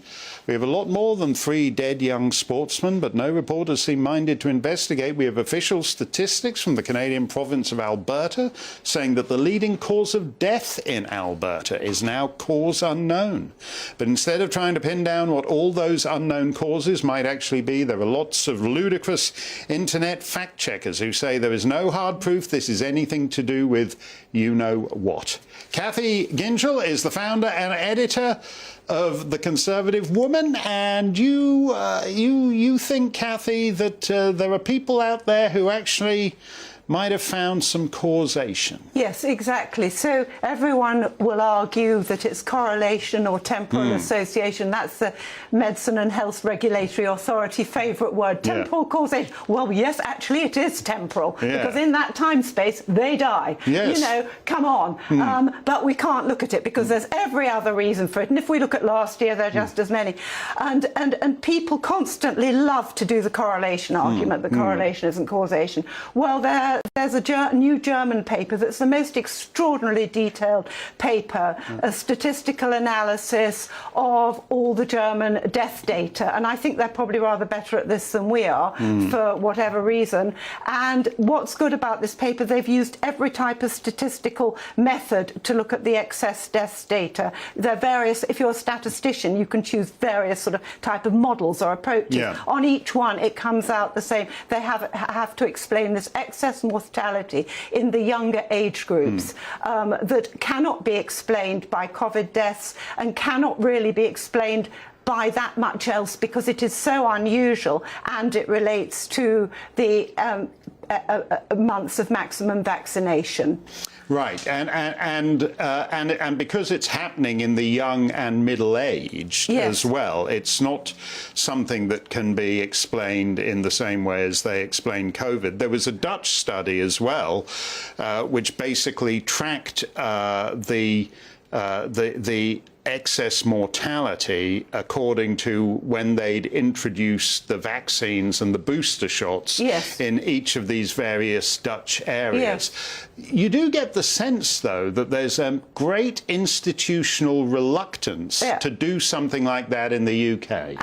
We have a lot more than 3 dead young sportsmen, but no reporters seem minded to investigate. We have official statistics from the Canadian province of Alberta saying that the leading cause of death in Alberta is now cause unknown. But instead of trying to pin down what all those unknown causes might actually be, there are lots of ludicrous internet fact checkers who say there is no hard proof this is anything to do with you-know-what. Kathy Gingell is the founder and editor of The Conservative Woman, and you think, Kathy, that there are people out there who actually might have found some causation. Yes, exactly. So everyone will argue that it's correlation or temporal association. That's the Medicine and Health Regulatory Authority favourite word, temporal causation. Well, yes, actually it is temporal, because in that time space, they die. Yes. You know, come on. But we can't look at it because there's every other reason for it. And if we look at last year, there are just as many. And people constantly love to do the correlation argument, that correlation isn't causation. Well, there's a new German paper that's the most extraordinarily detailed paper, a statistical analysis of all the German death data. And I think they're probably rather better at this than we are, for whatever reason. And what's good about this paper, they've used every type of statistical method to look at the excess deaths data. There are various, if you're a statistician, you can choose various sort of type of models or approaches. On each one, it comes out the same. They have to explain this excess mortality in the younger age groups that cannot be explained by COVID deaths and cannot really be explained by that much else, because it is so unusual and it relates to the months of maximum vaccination. Right, and because it's happening in the young and middle-aged as well, it's not something that can be explained in the same way as they explain COVID. There was a Dutch study as well, which basically tracked the excess mortality according to when they'd introduced the vaccines and the booster shots in each of these various Dutch areas. You do get the sense, though, that there's a great institutional reluctance to do something like that in the UK.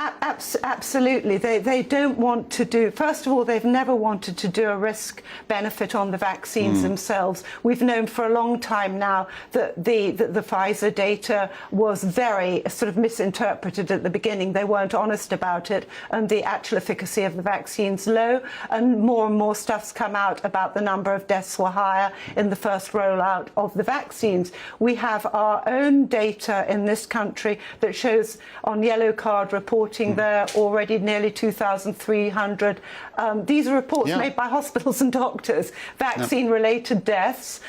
Absolutely. They don't want to do, first of all, they've never wanted to do a risk benefit on the vaccines themselves. We've known for a long time now that the Pfizer data was very sort of misinterpreted at the beginning. They weren't honest about it, and the actual efficacy of the vaccine's low, and more stuff's come out about the number of deaths were higher in the first rollout of the vaccines. We have our own data in this country that shows on yellow card reporting there already nearly 2,300. These are reports made by hospitals and doctors, vaccine-related deaths.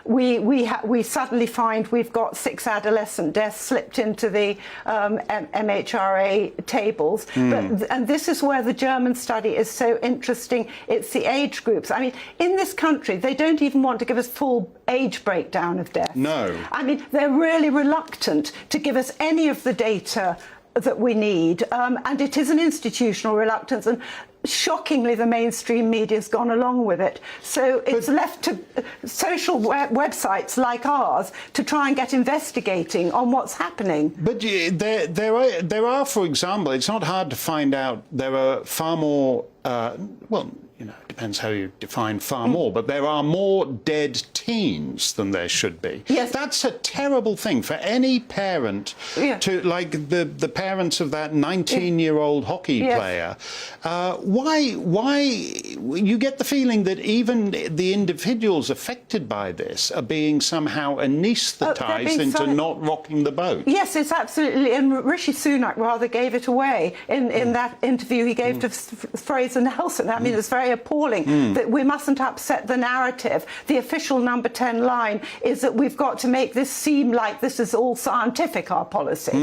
We suddenly find we've got 6 adolescent deaths slipped into the MHRA tables. And this is where the German study is so interesting. It's the age groups. I mean, in this country, they don't even want to give us full age breakdown of death. No. I mean, they're really reluctant to give us any of the data that we need. And it is an institutional reluctance. And shockingly, the mainstream media's gone along with it. So it's left to social websites like ours to try and get investigating on what's happening. But there are, for example, it's not hard to find out, there are far more, well, you know, it depends how you define far more, but there are more dead teens than there should be. Yes. That's a terrible thing for any parent to, like the parents of that 19-year-old hockey player. Why you get the feeling that even the individuals affected by this are being somehow anaesthetised into not rocking the boat. Yes, it's absolutely, and Rishi Sunak rather gave it away in that interview he gave to Fraser Nelson. I mean, it's very appalling that we mustn't upset the narrative. The official number 10 line is that we've got to make this seem like this is all scientific, our policy.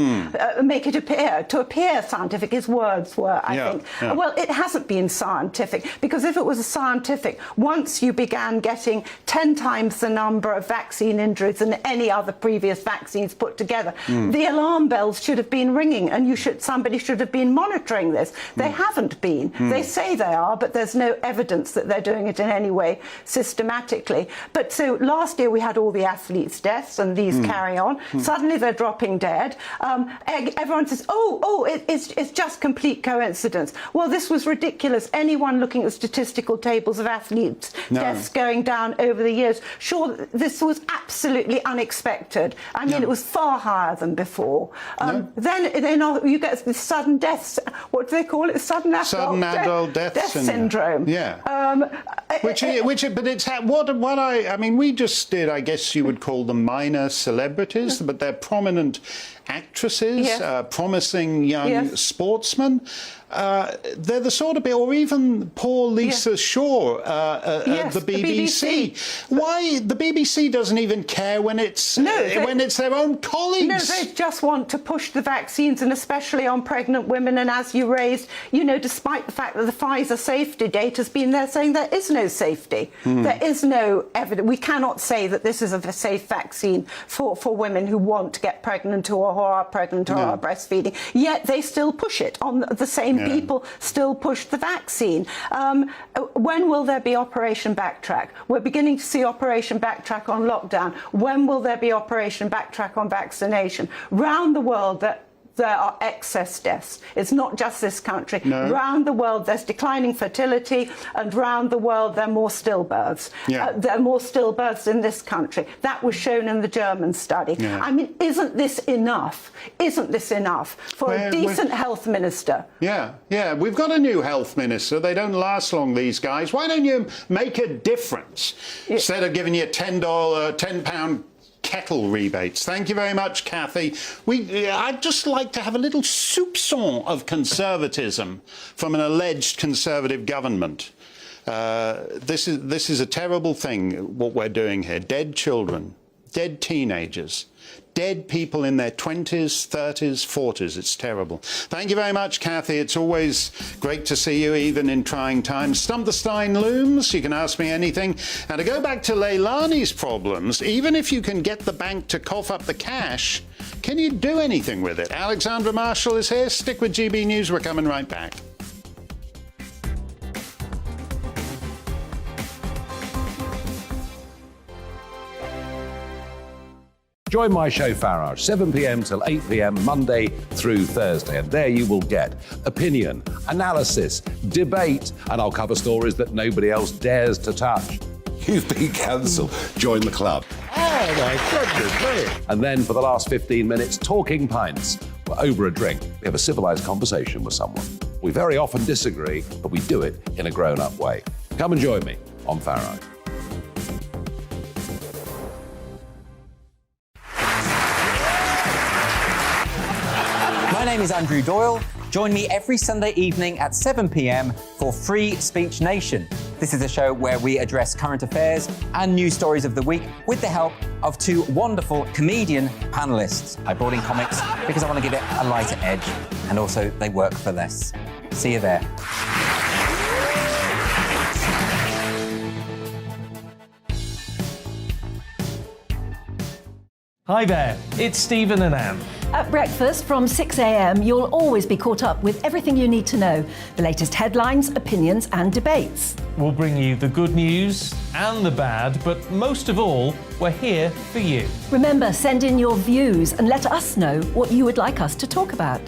Make it appear scientific, his words were, I think. Well, it hasn't been scientific, because if it was scientific, once you began getting 10 times the number of vaccine injuries than any other previous vaccines put together, the alarm bells should have been ringing, and somebody should have been monitoring this. They haven't been. They say they are, but there's no evidence that they're doing it in any way systematically. But so last year we had all the athletes' deaths, and these carry on. Suddenly they're dropping dead. Everyone says, it's just complete coincidence. Well, this was ridiculous. Anyone looking at statistical tables of athletes' deaths going down over the years, sure, this was absolutely unexpected. I mean, it was far higher than before. Then you get the sudden deaths. What do they call it? Sudden adult death syndrome. But it's I mean, we just did, I guess you would call them minor celebrities, but they're prominent actresses, promising young sportsmen. they're the sort of people, or even poor Lisa Shaw at the BBC. Why the BBC doesn't even care when it's their own colleagues? No, they just want to push the vaccines, and especially on pregnant women. And as you raised, you know, despite the fact that the Pfizer safety data has been there saying there is no safety, there is no evidence. We cannot say that this is a safe vaccine for women who want to get pregnant or who are pregnant or are breastfeeding. Yet they still push it on the same people still push the vaccine. When will there be Operation Backtrack? We're beginning to see Operation Backtrack on lockdown. When will there be Operation Backtrack on vaccination? Round the world, there are excess deaths. It's not just this country. No. Round the world, there's declining fertility, and round the world, there are more stillbirths. There are more stillbirths in this country. That was shown in the German study. I mean, isn't this enough? Isn't this enough for a decent health minister? We've got a new health minister. They don't last long, these guys. Why don't you make a difference instead of giving you £10 kettle rebates? Thank you very much, Kathy. I'd just like to have a little soupçon of conservatism from an alleged conservative government. This is a terrible thing, what we're doing here. Dead children, dead teenagers, dead people in their 20s, 30s, 40s. It's terrible. Thank you very much, Kathy. It's always great to see you, even in trying times. Stump the Steyn looms. You can ask me anything. And to go back to Leilani's problems, even if you can get the bank to cough up the cash, can you do anything with it? Alexandra Marshall is here. Stick with GB News. We're coming right back. Join my show Farage, 7 p.m. till 8 p.m. Monday through Thursday. And there you will get opinion, analysis, debate, and I'll cover stories that nobody else dares to touch. You've been cancelled. Join the club. Oh, my goodness me. And then for the last 15 minutes, talking pints. We're over a drink. We have a civilised conversation with someone. We very often disagree, but we do it in a grown-up way. Come and join me on Farage. My name is Andrew Doyle. Join me every Sunday evening at 7 p.m. for Free Speech Nation. This is a show where we address current affairs and news stories of the week with the help of two wonderful comedian panellists. I brought in comics because I want to give it a lighter edge, and also they work for less. See you there. Hi there, it's Stephen and Anne. At breakfast from 6 a.m, you'll always be caught up with everything you need to know, the latest headlines, opinions and debates. We'll bring you the good news and the bad, but most of all, we're here for you. Remember, send in your views and let us know what you would like us to talk about.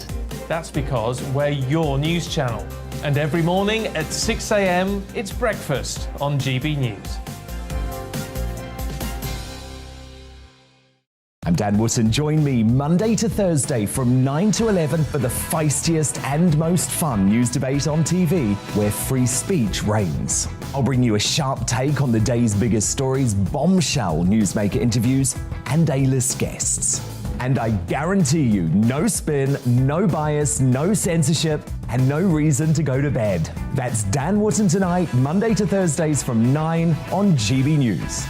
That's because we're your news channel. And every morning at 6 a.m, it's breakfast on GB News. I'm Dan Wootton. Join me Monday to Thursday from 9 to 11 for the feistiest and most fun news debate on TV, where free speech reigns. I'll bring you a sharp take on the day's biggest stories, bombshell newsmaker interviews, and A-list guests. And I guarantee you, no spin, no bias, no censorship, and no reason to go to bed. That's Dan Wootton Tonight, Monday to Thursdays from 9 on GB News.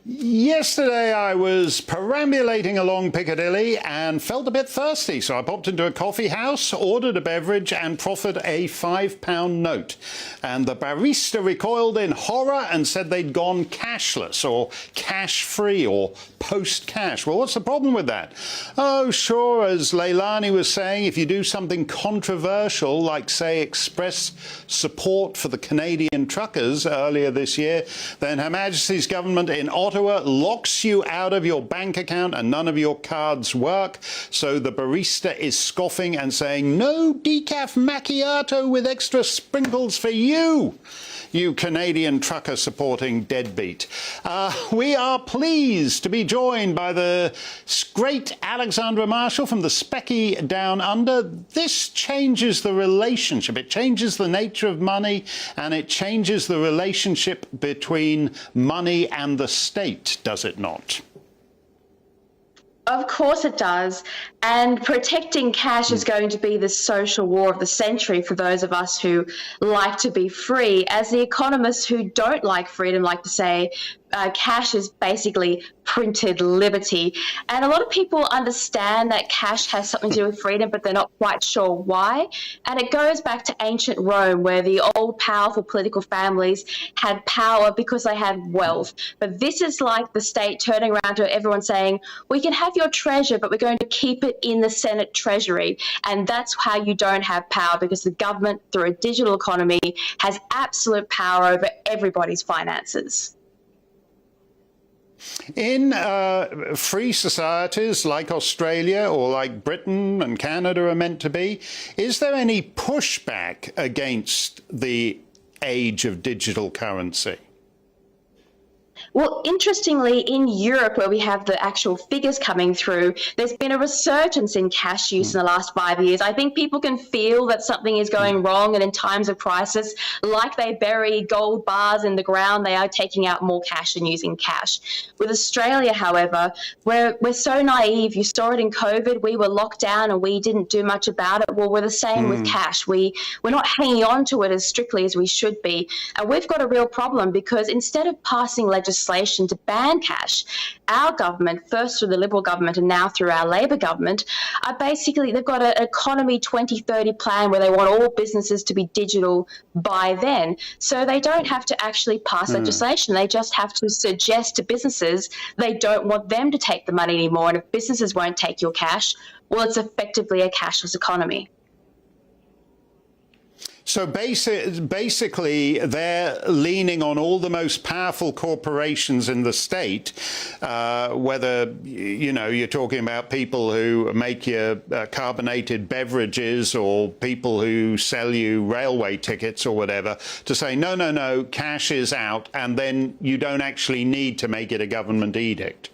Yesterday I was perambulating along Piccadilly and felt a bit thirsty, so I popped into a coffee house, ordered a beverage and proffered a £5 note. And the barista recoiled in horror and said they'd gone cashless or cash-free or post-cash. Well, what's the problem with that? Oh, sure, as Leilani was saying, if you do something controversial, like, say, express support for the Canadian truckers earlier this year, then Her Majesty's government in Ottawa locked locks you out of your bank account and none of your cards work. So the barista is scoffing and saying, no decaf macchiato with extra sprinkles for you, you Canadian trucker supporting deadbeat. We are pleased to be joined by the great Alexandra Marshall from the Specky Down Under. This changes the relationship. It changes the nature of money, and it changes the relationship between money and the state, does it not? Of course it does. And protecting cash is going to be the social war of the century for those of us who like to be free. As the economists who don't like freedom like to say, cash is basically printed liberty. And a lot of people understand that cash has something to do with freedom, but they're not quite sure why. And it goes back to ancient Rome, where the old powerful political families had power because they had wealth. But this is like the state turning around to everyone saying, we can have your treasure, but we're going to keep it in the Senate Treasury. And that's how you don't have power, because the government, through a digital economy, has absolute power over everybody's finances. In free societies like Australia or like Britain and Canada are meant to be, is there any pushback against the age of digital currency? Well, interestingly, in Europe, where we have the actual figures coming through, there's been a resurgence in cash use in the last 5 years. I think people can feel that something is going wrong, and in times of crisis, like they bury gold bars in the ground, they are taking out more cash and using cash. With Australia, however, we're so naive. You saw it in COVID. We were locked down and we didn't do much about it. Well, we're the same with cash. We're not hanging on to it as strictly as we should be. And we've got a real problem, because instead of passing legislation to ban cash, our government, first through the Liberal government and now through our Labor government, are basically, they've got an economy 2030 plan where they want all businesses to be digital by then. So they don't have to actually pass legislation. They just have to suggest to businesses they don't want them to take the money anymore. And if businesses won't take your cash, well, it's effectively a cashless economy. So basically, they're leaning on all the most powerful corporations in the state, whether, you know, you're talking about people who make your carbonated beverages or people who sell you railway tickets or whatever, to say, no, no, no, cash is out, and then you don't actually need to make it a government edict.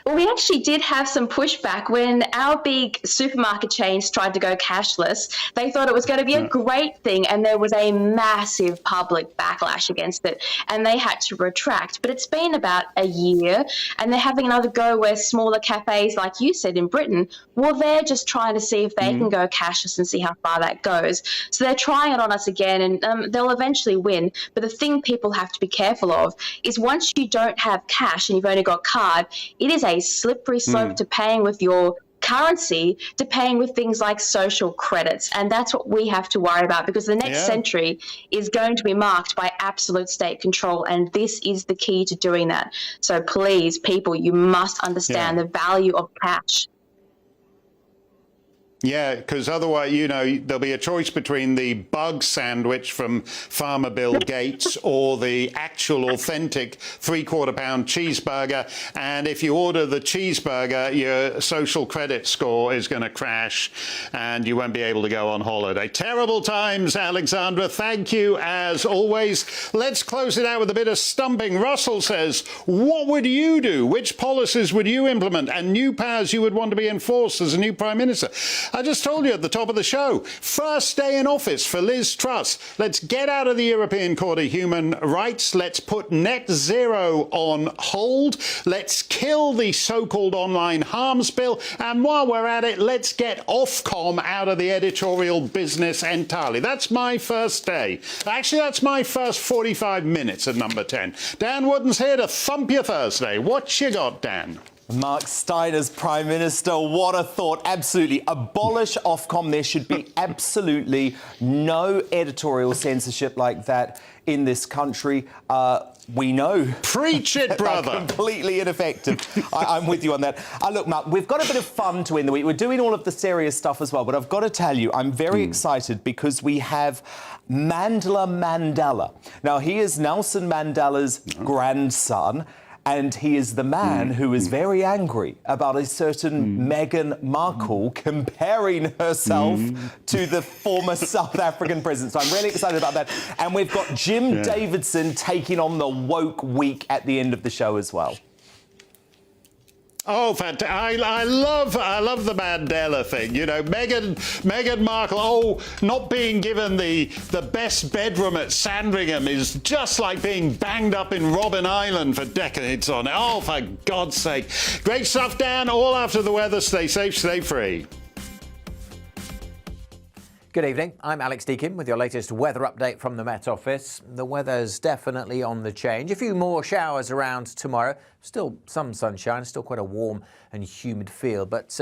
Well, we actually did have some pushback when our big supermarket chains tried to go cashless. They thought it was going to be a great thing, and there was a massive public backlash against it, and they had to retract. But it's been about a year, and they're having another go where smaller cafes, like you said, in Britain, well, they're just trying to see if they can go cashless and see how far that goes. So they're trying it on us again, and they'll eventually win. But the thing people have to be careful of is once you don't have cash and you've only got card, it is a slippery slope to paying with your currency, to paying with things like social credits. And that's what we have to worry about, because the next century is going to be marked by absolute state control. And this is the key to doing that. So please, people, you must understand the value of cash. Yeah, because otherwise, you know, there'll be a choice between the bug sandwich from Farmer Bill Gates or the actual authentic 3/4-pound cheeseburger. And if you order the cheeseburger, your social credit score is going to crash and you won't be able to go on holiday. Terrible times, Alexandra. Thank you, as always. Let's close it out with a bit of stumping. Russell says, what would you do? Which policies would you implement and new powers you would want to be enforced as a new Prime Minister? I just told you at the top of the show, first day in office for Liz Truss. Let's get out of the European Court of Human Rights. Let's put net zero on hold. Let's kill the so-called online harms bill. And while we're at it, let's get Ofcom out of the editorial business entirely. That's my first day. Actually, that's my first 45 minutes at number 10. Dan Wooden's here to thump your Thursday. What you got, Dan? Mark Steyn as Prime Minister, what a thought. Absolutely. Abolish Ofcom. There should be absolutely no editorial censorship like that in this country. We know. Preach it, brother. Completely ineffective. I'm with you on that. Look, Mark, we've got a bit of fun to end the week. We're doing all of the serious stuff as well, but I've got to tell you, I'm very excited because we have Mandela Mandela. Now, he is Nelson Mandela's grandson. And he is the man who is very angry about a certain Meghan Markle comparing herself to the former South African president. So I'm really excited about that. And we've got Jim Davidson taking on the woke week at the end of the show as well. Oh, fantastic. I love the Mandela thing. You know, Meghan Markle, not being given the best bedroom at Sandringham is just like being banged up in Robben Island for decades on it. Oh, for God's sake. Great stuff, Dan. All after the weather. Stay safe, stay free. Good evening, I'm Alex Deakin with your latest weather update from the Met Office. The weather's definitely on the change. A few more showers around tomorrow. Still some sunshine, still quite a warm and humid feel, but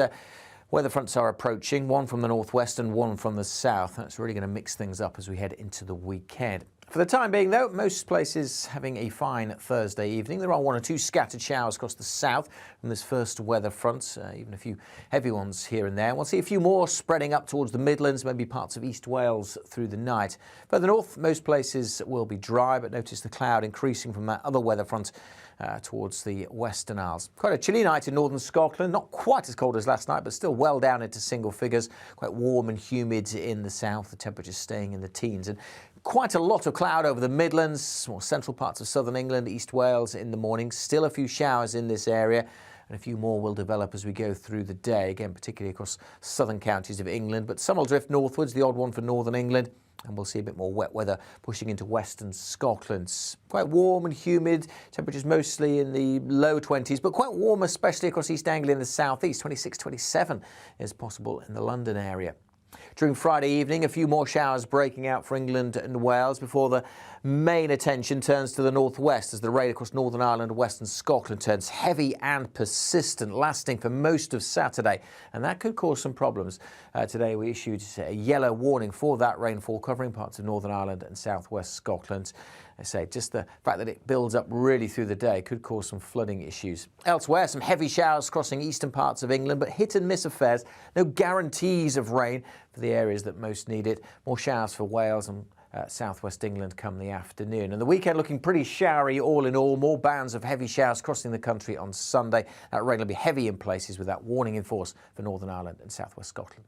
weather fronts are approaching, one from the northwest and one from the south. That's really going to mix things up as we head into the weekend. For the time being, though, most places having a fine Thursday evening. There are one or two scattered showers across the south from this first weather front, even a few heavy ones here and there. We'll see a few more spreading up towards the Midlands, maybe parts of East Wales through the night. Further north, most places will be dry, but notice the cloud increasing from that other weather front towards the Western Isles. Quite a chilly night in northern Scotland, not quite as cold as last night, but still well down into single figures. Quite warm and humid in the south, the temperatures staying in the teens. And quite a lot of cloud over the Midlands, more central parts of southern England, East Wales in the morning. Still a few showers in this area, and a few more will develop as we go through the day, again, particularly across southern counties of England. But some will drift northwards, the odd one for northern England. And we'll see a bit more wet weather pushing into western Scotland. Quite warm and humid, temperatures mostly in the low 20s, but quite warm, especially across East Anglia and the southeast. 26, 27 is possible in the London area. During Friday evening, a few more showers breaking out for England and Wales before the main attention turns to the northwest as the rain across Northern Ireland and western Scotland turns heavy and persistent, lasting for most of Saturday. And that could cause some problems. Today we issued a yellow warning for that rainfall covering parts of Northern Ireland and southwest Scotland. I say just the fact that it builds up really through the day could cause some flooding issues. Elsewhere, some heavy showers crossing eastern parts of England, but hit and miss affairs. No guarantees of rain for the areas that most need it. More showers for Wales and southwest England come the afternoon. And the weekend looking pretty showery all in all. More bands of heavy showers crossing the country on Sunday. That rain will be heavy in places with that warning in force for Northern Ireland and southwest Scotland.